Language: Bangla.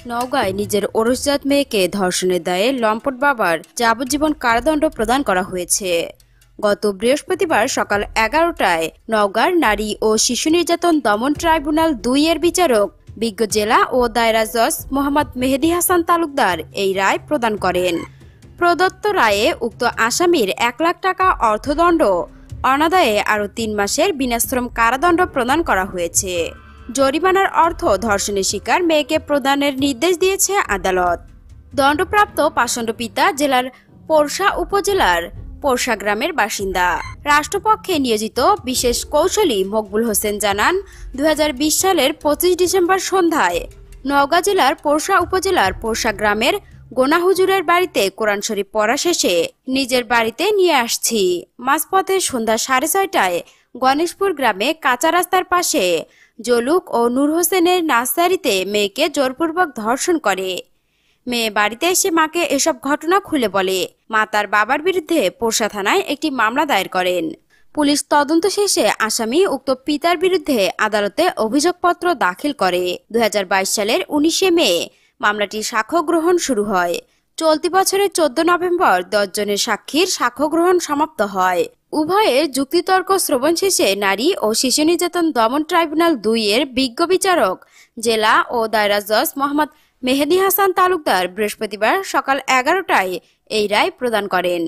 নওগাঁয় নিজের ওরসজাত মেয়েকে ধর্ষণের দায়ে লম্পট বাবার যাবজ্জীবন কারাদণ্ড প্রদান করা হয়েছে। গত বৃহস্পতিবার সকাল 11টায় নওগাঁর নারী ও শিশু নির্যাতন দমন ট্রাইব্যুনাল ২ এর বিচারক বিজ্ঞ জেলা ও দায়রা জজ মোহাম্মদ মেহেদী হাসান তালুকদার এই রায় প্রদান করেন। প্রদত্ত রায়ে উক্ত আসামির ১ লাখ টাকা অর্থদণ্ড, অনাদায়ে আরও ৩ মাসের বিনাশ্রম কারাদণ্ড প্রদান করা হয়েছে। জরিমানার অর্থ ধর্ষণের শিকার মেয়েকে প্রদানের নির্দেশ দিয়েছে আদালত। দণ্ডপ্রাপ্ত পাষণ্ড পিতা জেলার পোরশা উপজেলার পোরশা গ্রামের বাসিন্দা। রাষ্ট্রপক্ষে নিয়োজিত বিশেষ কৌশলী মকবুল হোসেন জানান, ২০২০ সালের ২৫ ডিসেম্বর সন্ধ্যায় নওগাঁ জেলার পোরশা উপজেলার পোরশা গ্রামের গোনা হুজুরের বাড়িতে কোরআন শরীফ পড়া শেষে নিজের বাড়িতে নিয়ে আসছি। মাঝপথে সন্ধ্যা ৬:৩০টায় গণেশপুর গ্রামে কাঁচা রাস্তার পাশে জলুক ও নূর হোসেনের নার্সারিতে মেয়েকে জোরপূর্বক ধর্ষণ করে। মেয়ে বাড়িতে এসে মাকে এসব ঘটনা খুলে বলে। মা তার বাবার বিরুদ্ধে পোরশা থানায় একটি মামলা দায়ের করেন। পুলিশ তদন্ত শেষে আসামি উক্ত পিতার বিরুদ্ধে আদালতে অভিযোগপত্র দাখিল করে। ২০২২ সালের ১৯শে মে মামলাটির সাক্ষ্য গ্রহণ শুরু হয়। চলতি বছরের ১৪ নভেম্বর ১০ জনের সাক্ষীর সাক্ষ্য গ্রহণ সমাপ্ত হয়। উভয়ের যুক্তিতর্ক শ্রবণ শেষে নারী ও শিশু নির্যাতন দমন ট্রাইব্যুনাল ২ এর বিজ্ঞ বিচারক জেলা ও দায়রা জজ মোহাম্মদ মেহেদী হাসান তালুকদার বৃহস্পতিবার সকাল 11টায় এই রায় প্রদান করেন।